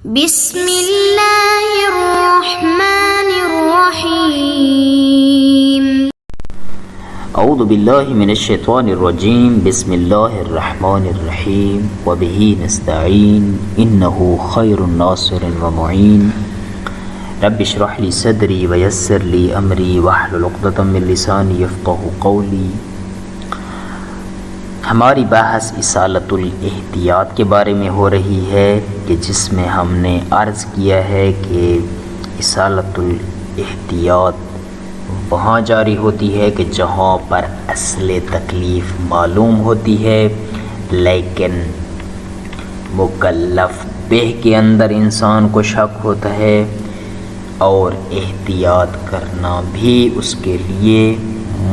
بسم اللہ الرحمن الرحیم اعوذ باللہ من الشیطان الرجیم بسم اللہ الرحمن الرحیم وبہ نستعین انہ خیر ناصر ومعین رب اشرح لی صدری ویسر لی امری واحلل عقدۃ من لسانی یفقہوا قولی۔ ہماری بحث اصالۃ الاحتیاط کے بارے میں ہو رہی ہے کہ جس میں ہم نے عرض کیا ہے کہ اصالۃ الاحتیاط وہاں جاری ہوتی ہے کہ جہاں پر اصل تکلیف معلوم ہوتی ہے لیکن مکلف بہ کے اندر انسان کو شک ہوتا ہے اور احتیاط کرنا بھی اس کے لیے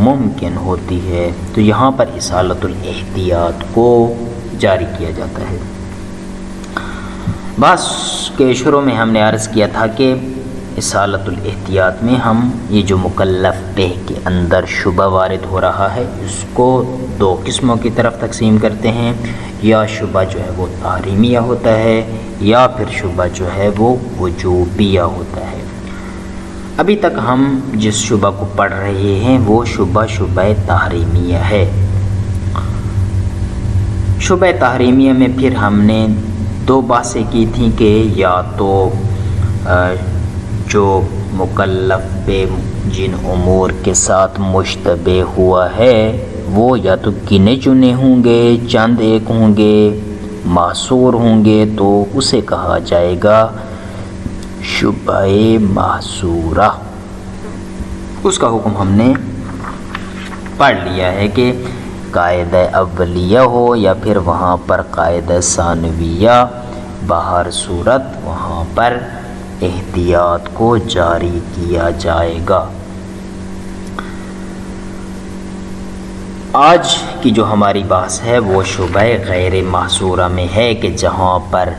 ممکن ہوتی ہے، تو یہاں پر اصالۃ الاحتیاط کو جاری کیا جاتا ہے۔ بس کے شروع میں ہم نے عرض کیا تھا کہ اصالۃ الاحتیاط میں ہم یہ جو مکلف بہ کے اندر شبہ وارد ہو رہا ہے اس کو دو قسموں کی طرف تقسیم کرتے ہیں، یا شبہ جو ہے وہ تحریمیہ ہوتا ہے یا پھر شبہ جو ہے وہ وجوبیہ ہوتا ہے۔ ابھی تک ہم جس شبہ کو پڑھ رہے ہیں وہ شبہ تحریمیہ ہے۔ شبہ تحریمیہ میں پھر ہم نے دو باتیں کی تھیں کہ یا تو جو مکلف بے جن امور کے ساتھ مشتبہ ہوا ہے وہ یا تو گنے چنے ہوں گے، چند ایک ہوں گے، محصور ہوں گے، تو اسے کہا جائے گا شبہ محصورہ۔ اس کا حکم ہم نے پڑھ لیا ہے کہ قاعدہ اولیہ ہو یا پھر وہاں پر قاعدہ ثانویہ، بہر صورت وہاں پر احتیاط کو جاری کیا جائے گا۔ آج کی جو ہماری بحث ہے وہ شبہ غیر محصورہ میں ہے کہ جہاں پر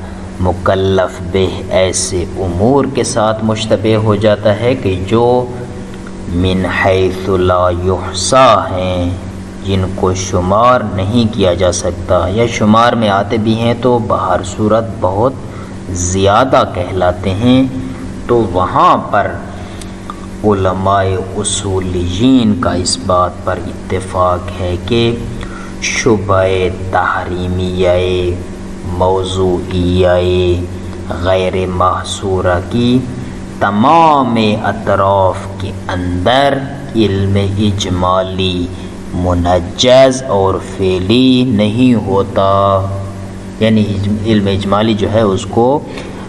مکلف بہ ایسے امور کے ساتھ مشتبہ ہو جاتا ہے کہ جو من حیث لا یحصا ہیں، جن کو شمار نہیں کیا جا سکتا یا شمار میں آتے بھی ہیں تو بہر صورت بہت زیادہ کہلاتے ہیں، تو وہاں پر علماء اصولیین کا اس بات پر اتفاق ہے کہ شبہ تحریمیہ موضوعیہ غیر محصورہ کی تمام اطراف کے اندر علم اجمالی منجز اور فعلی نہیں ہوتا، یعنی علم اجمالی جو ہے اس کو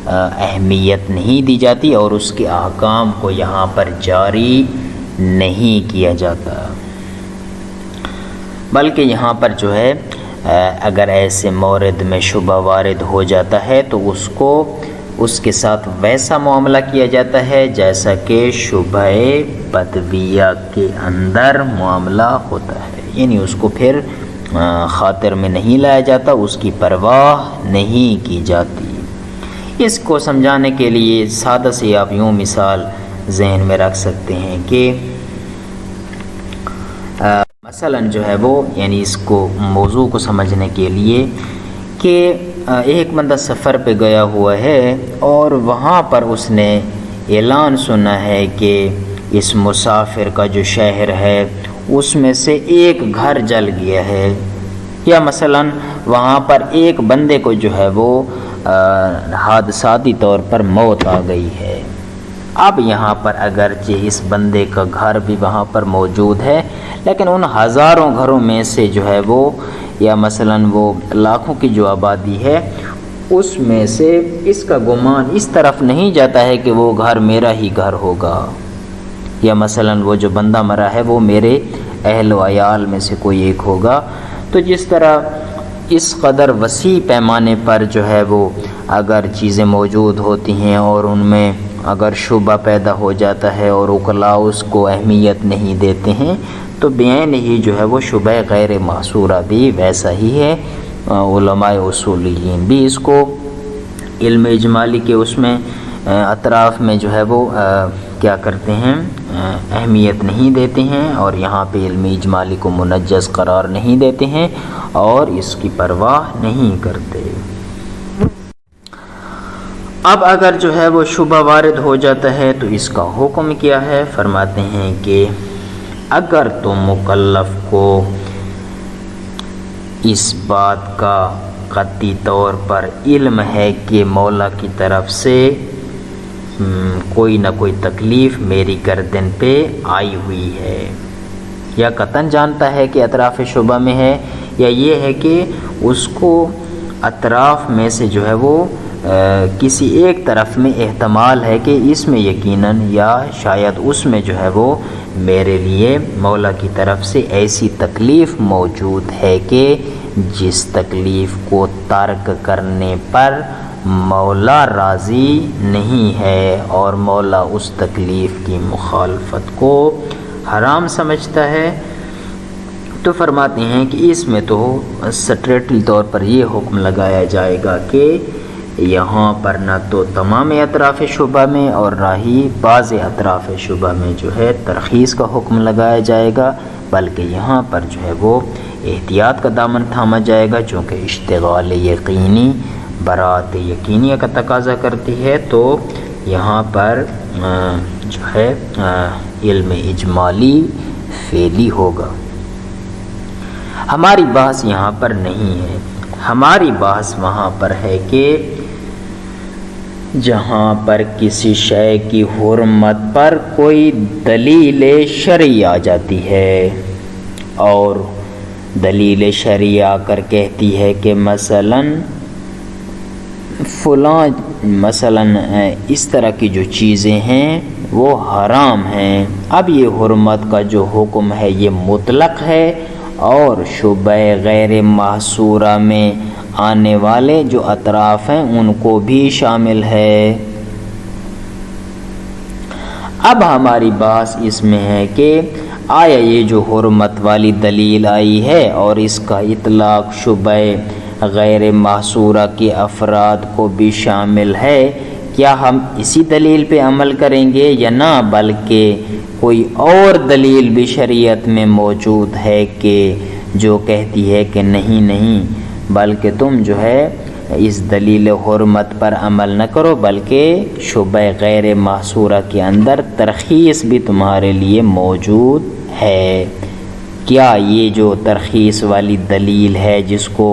اہمیت نہیں دی جاتی اور اس کے احکام کو یہاں پر جاری نہیں کیا جاتا، بلکہ یہاں پر جو ہے اگر ایسے مورد میں شبہ وارد ہو جاتا ہے تو اس کے ساتھ ویسا معاملہ کیا جاتا ہے جیسا کہ شبہ بدویہ کے اندر معاملہ ہوتا ہے، یعنی اس کو پھر خاطر میں نہیں لایا جاتا، اس کی پرواہ نہیں کی جاتی۔ اس کو سمجھانے کے لیے سادہ سے آپ یوں مثال ذہن میں رکھ سکتے ہیں کہ مثلا جو ہے وہ یعنی اس کو موضوع کو سمجھنے کے لیے کہ ایک بندہ سفر پہ گیا ہوا ہے اور وہاں پر اس نے اعلان سنا ہے کہ اس مسافر کا جو شہر ہے اس میں سے ایک گھر جل گیا ہے، یا مثلا وہاں پر ایک بندے کو جو ہے وہ حادثاتی طور پر موت آ گئی ہے۔ اب یہاں پر اگرچہ اس بندے کا گھر بھی وہاں پر موجود ہے لیکن ان ہزاروں گھروں میں سے جو ہے وہ یا مثلا وہ لاکھوں کی جو آبادی ہے اس میں سے اس کا گمان اس طرف نہیں جاتا ہے کہ وہ گھر میرا ہی گھر ہوگا، یا مثلا وہ جو بندہ مرا ہے وہ میرے اہل و عیال میں سے کوئی ایک ہوگا۔ تو جس طرح اس قدر وسیع پیمانے پر جو ہے وہ اگر چیزیں موجود ہوتی ہیں اور ان میں اگر شبہ پیدا ہو جاتا ہے اور عقلاء اس کو اہمیت نہیں دیتے ہیں تو بعین ہی جو ہے وہ شبہ غیر محصورہ بھی ویسا ہی ہے۔ علماء اصولیین بھی اس کو علم اجمالی کے اس میں اطراف میں جو ہے وہ کیا کرتے ہیں، اہمیت نہیں دیتے ہیں اور یہاں پہ علم اجمالی کو منجز قرار نہیں دیتے ہیں اور اس کی پرواہ نہیں کرتے۔ اب اگر جو ہے وہ شبہ وارد ہو جاتا ہے تو اس کا حکم کیا ہے؟ فرماتے ہیں کہ اگر تو مکلف کو اس بات کا قطعی طور پر علم ہے کہ مولا کی طرف سے کوئی نہ کوئی تکلیف میری گردن پہ آئی ہوئی ہے، یا قطعاً جانتا ہے کہ اطراف شبہ میں ہے، یا یہ ہے کہ اس کو اطراف میں سے جو ہے وہ کسی ایک طرف میں احتمال ہے کہ اس میں یقیناً یا شاید اس میں جو ہے وہ میرے لیے مولا کی طرف سے ایسی تکلیف موجود ہے کہ جس تکلیف کو ترک کرنے پر مولا راضی نہیں ہے اور مولا اس تکلیف کی مخالفت کو حرام سمجھتا ہے، تو فرماتے ہیں کہ اس میں تو سٹریٹلی طور پر یہ حکم لگایا جائے گا کہ یہاں پر نہ تو تمام اطراف شبہ میں اور نہ ہی بعض اطراف شبہ میں جو ہے ترخیص کا حکم لگایا جائے گا، بلکہ یہاں پر جو ہے وہ احتیاط کا دامن تھاما جائے گا، چونکہ اشتغال یقینی برات یقینیہ کا تقاضا کرتی ہے، تو یہاں پر جو ہے علم اجمالی فعلی ہوگا۔ ہماری بحث یہاں پر نہیں ہے، ہماری بحث وہاں پر ہے کہ جہاں پر کسی شے کی حرمت پر کوئی دلیل شرعی آ جاتی ہے اور دلیل شرعی آ کر کہتی ہے کہ مثلاً فلاں اس طرح کی جو چیزیں ہیں وہ حرام ہیں، اب یہ حرمت کا جو حکم ہے یہ مطلق ہے اور شبہ غیر محصورہ میں آنے والے جو اطراف ہیں ان کو بھی شامل ہے۔ اب ہماری بات اس میں ہے کہ آیا یہ جو حرمت والی دلیل آئی ہے اور اس کا اطلاق شبہ غیر محصورہ کے افراد کو بھی شامل ہے، کیا ہم اسی دلیل پہ عمل کریں گے یا نہ، بلکہ کوئی اور دلیل بھی شریعت میں موجود ہے کہ جو کہتی ہے کہ نہیں بلکہ تم جو ہے اس دلیل حرمت پر عمل نہ کرو، بلکہ شبہ غیر محصورہ کے اندر ترخیص بھی تمہارے لیے موجود ہے۔ کیا یہ جو ترخیص والی دلیل ہے جس کو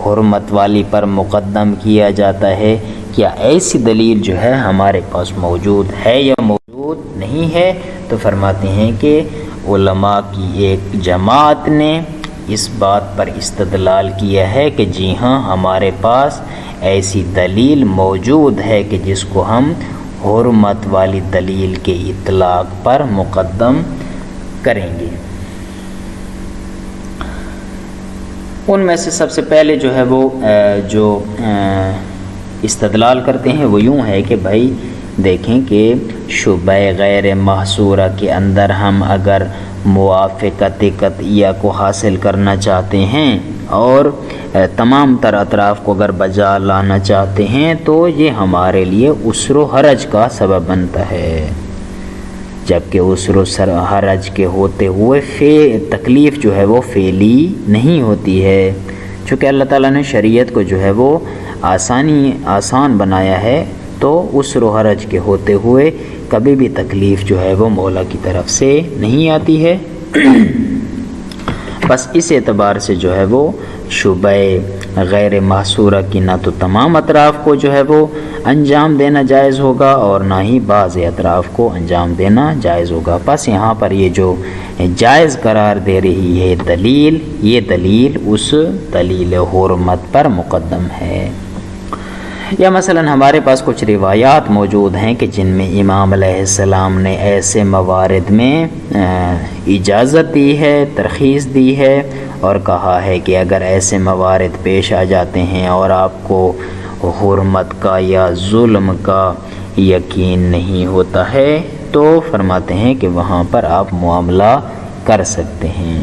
حرمت والی پر مقدم کیا جاتا ہے، کیا ایسی دلیل جو ہے ہمارے پاس موجود ہے یا موجود نہیں ہے؟ تو فرماتے ہیں کہ علماء کی ایک جماعت نے اس بات پر استدلال کیا ہے کہ جی ہاں ہمارے پاس ایسی دلیل موجود ہے کہ جس کو ہم حرمت والی دلیل کے اطلاق پر مقدم کریں گے۔ ان میں سے سب سے پہلے جو ہے وہ جو استدلال کرتے ہیں وہ یوں ہے کہ بھائی دیکھیں کہ شبہ غیر محصورہ کے اندر ہم اگر موافقت قطعیہ کو حاصل کرنا چاہتے ہیں اور تمام تر اطراف کو اگر بجا لانا چاہتے ہیں تو یہ ہمارے لیے عسر و حرج کا سبب بنتا ہے، جبکہ عسر و حرج کے ہوتے ہوئے تکلیف جو ہے وہ فعلی نہیں ہوتی ہے، چونکہ اللہ تعالیٰ نے شریعت کو جو ہے وہ آسان بنایا ہے، تو عسر و حرج کے ہوتے ہوئے کبھی بھی تکلیف جو ہے وہ مولا کی طرف سے نہیں آتی ہے۔ بس اس اعتبار سے جو ہے وہ شبہ غیر محصورہ کی نہ تو تمام اطراف کو جو ہے وہ انجام دینا جائز ہوگا اور نہ ہی بعض اطراف کو انجام دینا جائز ہوگا۔ بس یہاں پر یہ جو جائز قرار دے رہی ہے دلیل، یہ دلیل اس دلیل حرمت پر مقدم ہے۔ یا مثلا ہمارے پاس کچھ روایات موجود ہیں کہ جن میں امام علیہ السلام نے ایسے موارد میں اجازت دی ہے، ترخیص دی ہے اور کہا ہے کہ اگر ایسے موارد پیش آ جاتے ہیں اور آپ کو حرمت کا یا ظلم کا یقین نہیں ہوتا ہے تو فرماتے ہیں کہ وہاں پر آپ معاملہ کر سکتے ہیں۔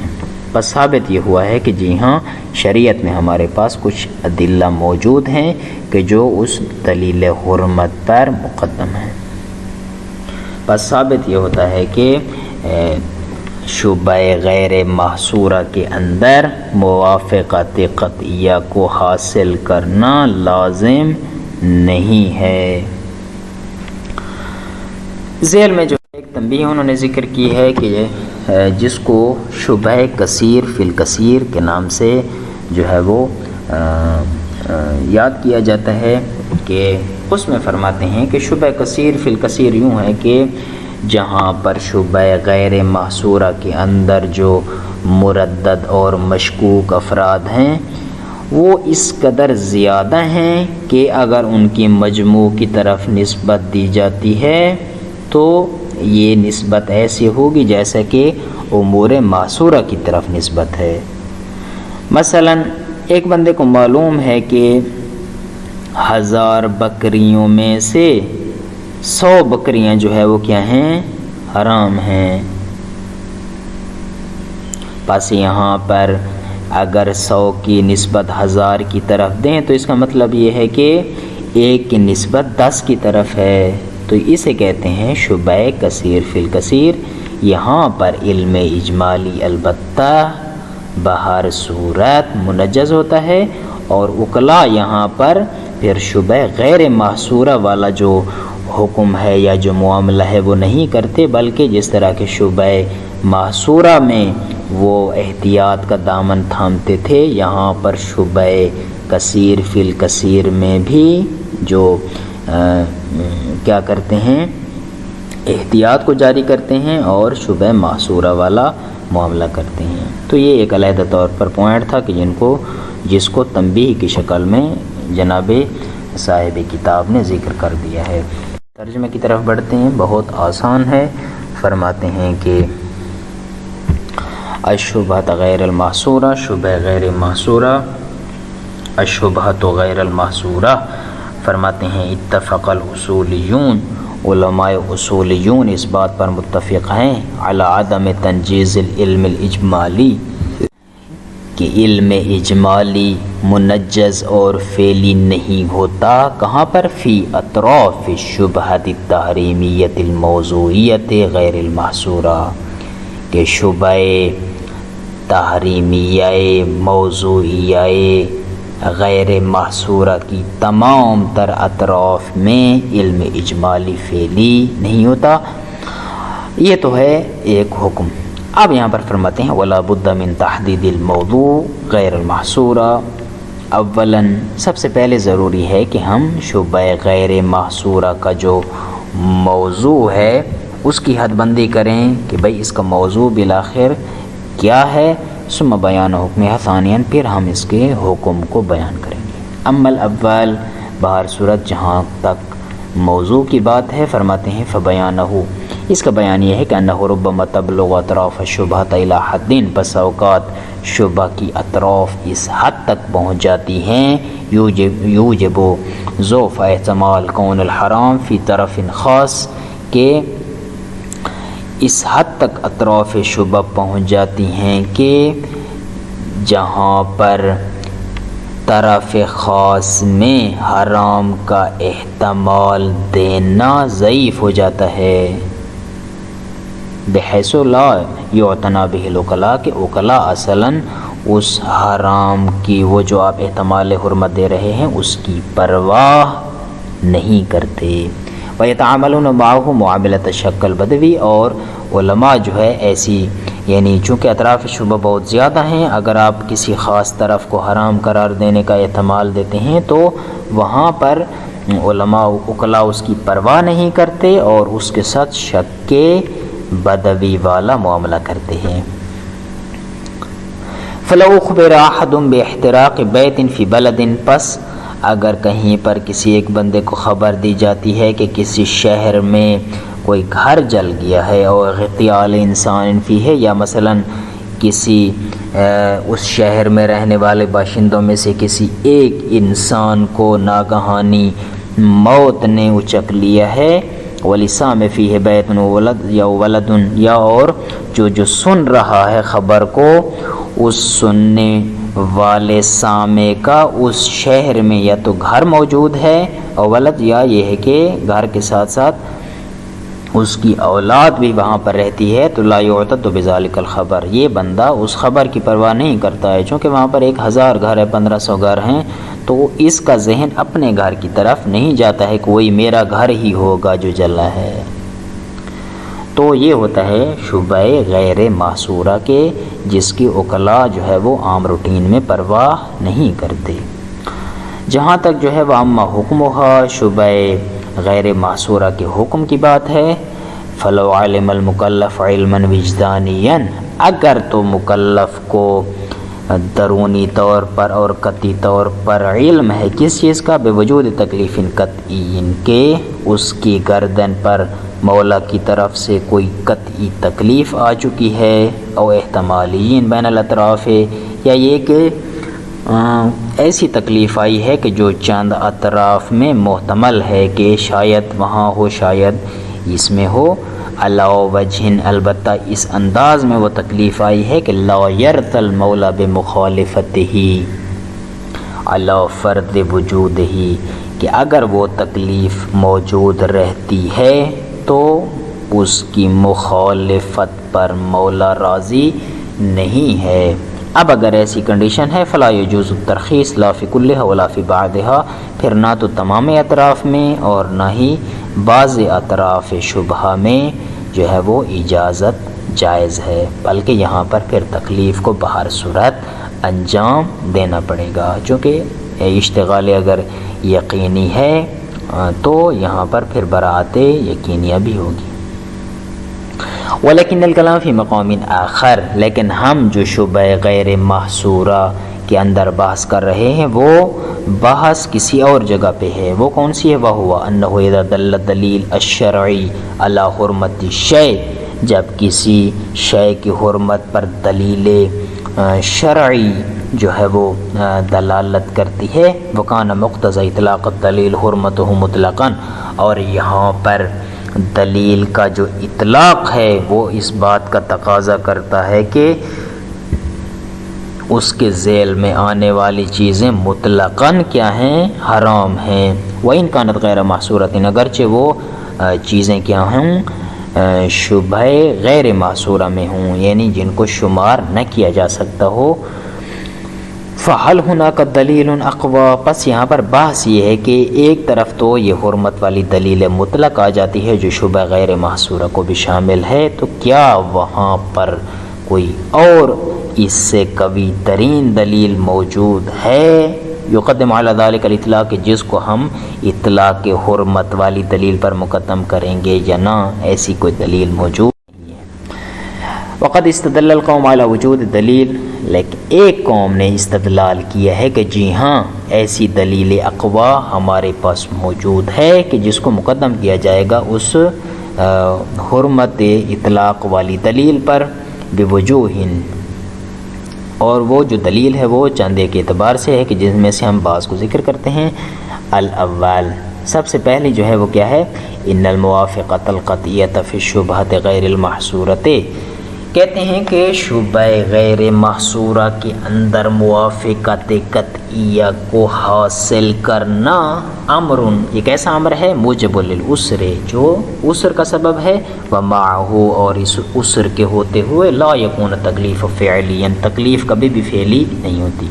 بس ثابت یہ ہوا ہے کہ جی ہاں شریعت میں ہمارے پاس کچھ ادلہ موجود ہیں کہ جو اس دلیل حرمت پر مقدم ہیں۔ بس ثابت یہ ہوتا ہے کہ شبہ غیر محصورہ کے اندر موافقت قطعیہ کو حاصل کرنا لازم نہیں ہے۔ ذیل میں جو ایک تنبیہ انہوں نے ذکر کی ہے کہ جس کو شبہ کثیر فی الکثیر کے نام سے جو ہے وہ یاد کیا جاتا ہے، کہ اس میں فرماتے ہیں کہ شبہ کثیر فی الکثیر یوں ہے کہ جہاں پر شبہ غیر محصورہ کے اندر جو مردد اور مشکوک افراد ہیں وہ اس قدر زیادہ ہیں کہ اگر ان کی مجموع کی طرف نسبت دی جاتی ہے تو یہ نسبت ایسی ہوگی جیسا کہ امور معصورہ کی طرف نسبت ہے۔ مثلا ایک بندے کو معلوم ہے کہ 1000 بکریوں میں سے 100 بکریاں جو ہے وہ کیا ہیں؟ حرام ہیں۔ پس یہاں پر اگر 100 کی نسبت 1000 کی طرف دیں تو اس کا مطلب یہ ہے کہ 1 کی نسبت 10 کی طرف ہے، تو اسے کہتے ہیں شبہ کثیر فی الکثیر۔ یہاں پر علم اجمالی البتہ بہر صورت منجز ہوتا ہے، اور اقلا یہاں پر پھر شبہ غیر محصورہ والا جو حکم ہے یا جو معاملہ ہے وہ نہیں کرتے، بلکہ جس طرح کے شبہ محصورہ میں وہ احتیاط کا دامن تھامتے تھے، یہاں پر شبہ کثیر فی الکثیر میں بھی جو کیا کرتے ہیں؟ احتیاط کو جاری کرتے ہیں اور شبہ محصورہ والا معاملہ کرتے ہیں۔ تو یہ ایک علیحدہ طور پر پوائنٹ تھا کہ جس کو تنبیہ کی شکل میں جناب صاحب کتاب نے ذکر کر دیا ہے۔ ترجمے کی طرف بڑھتے ہیں، بہت آسان ہے۔ فرماتے ہیں کہ الشبہۃ غیر المحصورہ، شبہ غیر محصورہ، الشبہۃ غیر المحصورہ۔ فرماتے ہیں اتفق الاصولیون، علماء اصولیون اس بات پر متفق ہیں علی عدم تنجیز العلم الاجمالی، کہ علم اجمالی منجز اور فعلی نہیں ہوتا۔ کہاں پر؟ فی اطراف الشبہۃ التحریمیۃ الموضوعیۃ غیر المحصورہ، کہ شبہ تحریمیہ موضوعیہ غیر محصورہ کی تمام تر اطراف میں علم اجمالی فعلی نہیں ہوتا۔ یہ تو ہے ایک حکم۔ اب یہاں پر فرماتے ہیں ولا بد من تحدید الموضوع غیر المحصورہ۔ اولاً سب سے پہلے ضروری ہے کہ ہم شبہ غیر محصورہ کا جو موضوع ہے اس کی حد بندی کریں کہ بھئی اس کا موضوع بالآخر کیا ہے، ثم بیان حکم ثانیاً، پھر ہم اس کے حکم کو بیان کریں گے۔ اما الاول، بہر صورت جہاں تک موضوع کی بات ہے، فرماتے ہیں فبیانہ، اس کا بیان یہ ہے کہ انہ ربما تبلغ اطراف الشبہۃ الی حد، بس اوقات شبہ کی اطراف اس حد تک پہنچ جاتی ہیں یوجب ضعف احتمال کون الحرام فی طرف خاص، کہ اس حد تک اطراف شبہ پہنچ جاتی ہیں کہ جہاں پر طرف خاص میں حرام کا احتمال دینا ضعیف ہو جاتا ہے، بحیث لا یعتنا بہ العقلاء، کہ عقلاء اصلاً اس حرام کی وہ جو آپ احتمال حرمت دے رہے ہیں اس کی پرواہ نہیں کرتے۔ وَيَتَعَامَلُونَ مَعَهُ مُعَامَلَةَ الشَّكِّ الْبَدْوِي، اور علماء جو ہے ایسی، یعنی چونکہ اطراف شبہ بہت زیادہ ہیں، اگر آپ کسی خاص طرف کو حرام قرار دینے کا احتمال دیتے ہیں تو وہاں پر علماء عقلاء اس کی پرواہ نہیں کرتے اور اس کے ساتھ شک بدوی والا معاملہ کرتے ہیں۔ فَلَوْ أُخْبِرَ أَحَدٌ بِاحْتِرَاقِ بَيْتٍ فِي بَلَدٍ، پس اگر کہیں پر کسی ایک بندے کو خبر دی جاتی ہے کہ کسی شہر میں کوئی گھر جل گیا ہے، اور اغتیال انسان فی ہے، یا مثلا کسی اس شہر میں رہنے والے باشندوں میں سے کسی ایک انسان کو ناگہانی موت نے اچک لیا ہے، وَلِسَامِ فِيهِ بَيْتٌ وَلَدٌ، یا اور جو سن رہا ہے خبر کو، اس سننے والے سامع کا اس شہر میں یا تو گھر موجود ہے، اور ولد، یا یہ ہے کہ گھر کے ساتھ ساتھ اس کی اولاد بھی وہاں پر رہتی ہے تو لا یعتد بذالک الخبر، یہ بندہ اس خبر کی پرواہ نہیں کرتا ہے، چونکہ وہاں پر 1000 گھر ہے، 1500 گھر ہیں، تو اس کا ذہن اپنے گھر کی طرف نہیں جاتا ہے کہ وہی میرا گھر ہی ہوگا جو جلا ہے۔ تو یہ ہوتا ہے شبہ غیر محصورہ کے، جس کی وکلاء جو ہے وہ عام روٹین میں پرواہ نہیں کرتے۔ جہاں تک جو ہے وہ اما حکمھا، شبہ غیر محصورہ کے حکم کی بات ہے، فلو علم المکلف علما وجدانیا، اگر تو مکلف کو درونی طور پر اور قطعی طور پر علم ہے کس چیز کا، بے وجود تکلیف قطعی، کہ اس کی گردن پر مولا کی طرف سے کوئی قطعی تکلیف آ چکی ہے، او احتمالین بین الاطراف، یا یہ کہ ایسی تکلیف آئی ہے کہ جو چند اطراف میں محتمل ہے کہ شاید وہاں ہو شاید اس میں ہو، علی وجہ، البتہ اس انداز میں وہ تکلیف آئی ہے کہ لا یرث المولا بمخالفتہ علی فرض وجودہ، کہ اگر وہ تکلیف موجود رہتی ہے تو اس کی مخالفت پر مولا راضی نہیں ہے۔ اب اگر ایسی کنڈیشن ہے فلا یجوز الترخیص لا فی کلھا ولا فی بعضھا، پھر نہ تو تمام اطراف میں اور نہ ہی بعض اطراف شبہہ میں جو ہے وہ اجازت جائز ہے، بلکہ یہاں پر پھر تکلیف کو بہر صورت انجام دینا پڑے گا، چونکہ اشتغال اگر یقینی ہے تو یہاں پر پھر براءت یقینیہ بھی ہوگی۔ ولیکن الکلام فی مقام آخر، لیکن ہم جو شبہ غیر محصورہ کے اندر بحث کر رہے ہیں وہ بحث کسی اور جگہ پہ ہے، وہ کون سی ہے؟ وہو انہ اذا دل دلیل الشرعی علی حرمت الشیء، جب کسی شے کی حرمت پر دلیل شرعی جو ہے وہ دلالت کرتی ہے، وکان مقتضی اطلاق الدلیل حرمتہ مطلقا، اور یہاں پر دلیل کا جو اطلاق ہے وہ اس بات کا تقاضا کرتا ہے کہ اس کے ذیل میں آنے والی چیزیں مطلقاً کیا ہیں؟ حرام ہیں۔ وَإِنْ كَانَتْ غَيْرَ مَحْصُورَةٍ، اگرچہ وہ چیزیں کیا ہوں؟ شبہ غیر محصورہ میں ہوں، یعنی جن کو شمار نہ کیا جا سکتا ہو۔ فَحَلْ هُنَاكَ دَلِيلٌ أَقْوَى، پس یہاں پر بحث یہ ہے کہ ایک طرف تو یہ حرمت والی دلیل مطلق آ جاتی ہے جو شبہ غیر محصورہ کو بھی شامل ہے، تو کیا وہاں پر کوئی اور اس سے قوی ترین دلیل موجود ہے یقدم علی ذلک الاطلاق، جس کو ہم اطلاق حرمت والی دلیل پر مقدم کریں گے یا نہ؟ ایسی کوئی دلیل موجود نہیں ہے۔ وقد استدل القوم علی وجود دلیل، لیکن ایک قوم نے استدلال کیا ہے کہ جی ہاں ایسی دلیل اقوا ہمارے پاس موجود ہے کہ جس کو مقدم کیا جائے گا اس حرمت اطلاق والی دلیل پر، بوجوہ، اور وہ جو دلیل ہے وہ چند ایک اعتبار سے ہے کہ جن میں سے ہم بعض کو ذکر کرتے ہیں۔ الاول، سب سے پہلی جو ہے وہ کیا ہے؟ ان الموافقۃ القطعیۃ فی الشبہۃ غیر المحصورۃ، کہتے ہیں کہ شبہ غیر محصورہ کے اندر موافقت قطعیہ کو حاصل کرنا امر، ایک ایسا امر ہے موجب للعسر، جو عسر کا سبب ہے، ومعہ، اور اس عسر کے ہوتے ہوئے، لا یکون تکلیف فعلیا، تکلیف کبھی بھی فعلی نہیں ہوتی۔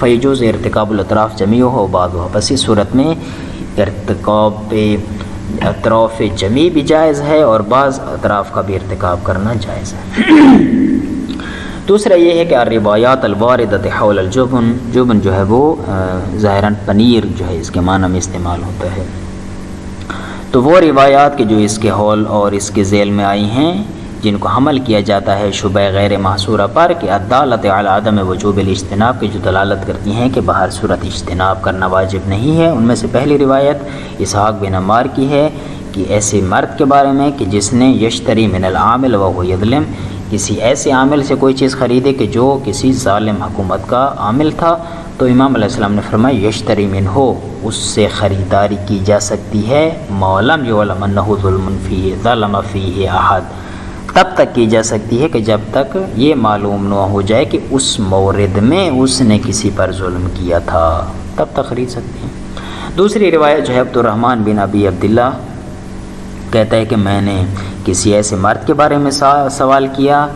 فیجوز ارتکاب الاطراف جمیعہ و بعضها، پس اس صورت میں ارتکاب اطراف جمیع بھی جائز ہے اور بعض اطراف کا بھی ارتکاب کرنا جائز ہے۔ دوسرا یہ ہے کہ الروایات الواردۃ حول الجبن، جبن جو ہے وہ ظاہراً پنیر جو ہے اس کے معنی میں استعمال ہوتا ہے، تو وہ روایات کے جو اس کے حول اور اس کے ذیل میں آئی ہیں جن کو حمل کیا جاتا ہے شبہ غیر محصورہ پر، کہ الدالۃ علی عدم وجوب الاجتناب، کی جو دلالت کرتی ہیں کہ بہر صورت اجتناب کرنا واجب نہیں ہے۔ ان میں سے پہلی روایت اسحاق بن عمار کی ہے کہ ایسے مرد کے بارے میں کہ جس نے یشتری من العامل وهو یظلم، کسی ایسے عامل سے کوئی چیز خریدے کہ جو کسی ظالم حکومت کا عامل تھا، تو امام علیہ السلام نے فرمایا یشتری منہ، اس سے خریداری کی جا سکتی ہے، ما لم یعلم انہ ظلم فیہ احد، تب تک کی جا سکتی ہے کہ جب تک یہ معلوم نہ ہو جائے کہ اس مورد میں اس نے کسی پر ظلم کیا تھا، تب تک خرید سکتے ہیں۔ دوسری روایت جو ہے عبد الرحمن بن ابی عبداللہ کہتا ہے کہ میں نے کسی ایسے مرد کے بارے میں سوال کیا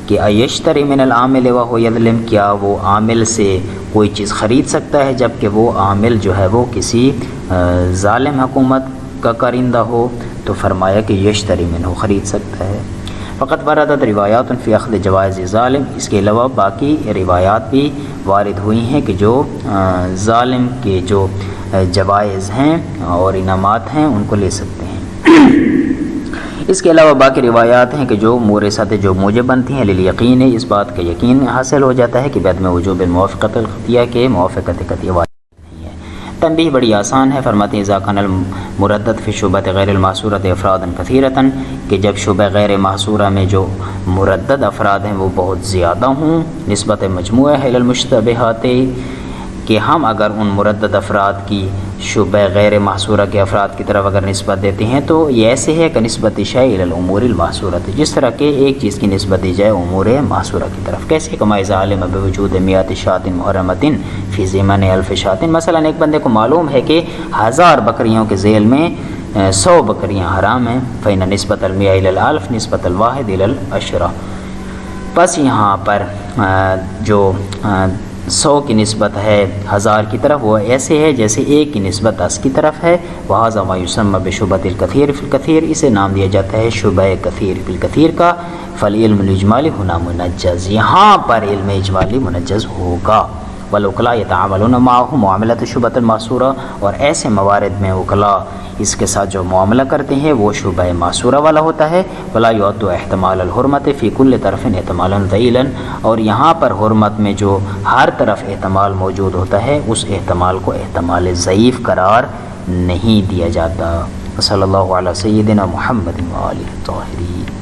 کہ ایشتری من العامل وهو یظلم، کیا وہ عامل سے کوئی چیز خرید سکتا ہے جب کہ وہ عامل جو ہے وہ کسی ظالم حکومت کا کارندہ ہو؟ تو فرمایا کہ یشتری منہ، خرید سکتا ہے۔ فقط وردت روایات فی اخذ جوائز ظالم، اس کے علاوہ باقی روایات بھی وارد ہوئی ہیں کہ جو ظالم کے جو جوائز ہیں اور انعامات ہیں ان کو لے سکتے ہیں۔ اس کے علاوہ باقی روایات ہیں کہ جو مورثات جو موجب بنتی ہیں للیقین، اس بات کا یقین حاصل ہو جاتا ہے کہ بعد میں وجوب موافقت القطعیہ کے موافقت قطعیہ نہیں ہے۔ تنبیہ بڑی آسان ہے، فرماتے ہیں اذا کان المردد فی شبہۃ غیر المحصورۃ افرادا کثیرۃ، کہ جب شبہ غیر محصورہ میں جو مردد افراد ہیں وہ بہت زیادہ ہوں، نسبت مجموعہ الی المشتبہات، کہ ہم اگر ان مردد افراد کی شبہ غیر محصورہ کے افراد کی طرف اگر نسبت دیتے ہیں تو یہ ایسے ہے کہ نسبت شیء الی الامور المحصورۃ، جس طرح کہ ایک چیز کی نسبت دی جائے امور محصورہ کی طرف۔ کیسے؟ کما اذا علم بوجود مئات شاۃ محرمۃ فی ضمن 1000 شاۃ، مثلا ایک بندے کو معلوم ہے کہ 1000 بکریوں کے ذیل میں 100 بکریاں حرام ہیں، فإن نسبۃ المئہ الی الالف نسبۃ الواحد الی العشرہ، بس یہاں پر جو 100 کی نسبت ہے 1000 کی طرف وہ ایسے ہے جیسے 1 کی نسبت 10 کی طرف ہے۔ وہذا ما یسمى بشبہۃ الکثیر فی الکثیر، اسے نام دیا جاتا ہے شبہ کثیر فی الکثیر کا۔ فالعلم الاجمالی ہنا منجز، یہاں پر علم اجمالی منجز ہوگا۔ والوکلاء یتعاملون معه معاملۃ شبہۃ المحصورہ، اور ایسے موارد میں وکلاء اس کے ساتھ جو معاملہ کرتے ہیں وہ شبہ معصورہ والا ہوتا ہے۔ ولا يعد احتمال الحرمت فی کل طرف احتمالا ضئیلا، اور یہاں پر حرمت میں جو ہر طرف احتمال موجود ہوتا ہے اس احتمال کو احتمال ضعیف قرار نہیں دیا جاتا۔ صلی اللہ علیہ سیدنا محمد وآلہ الطاہرین۔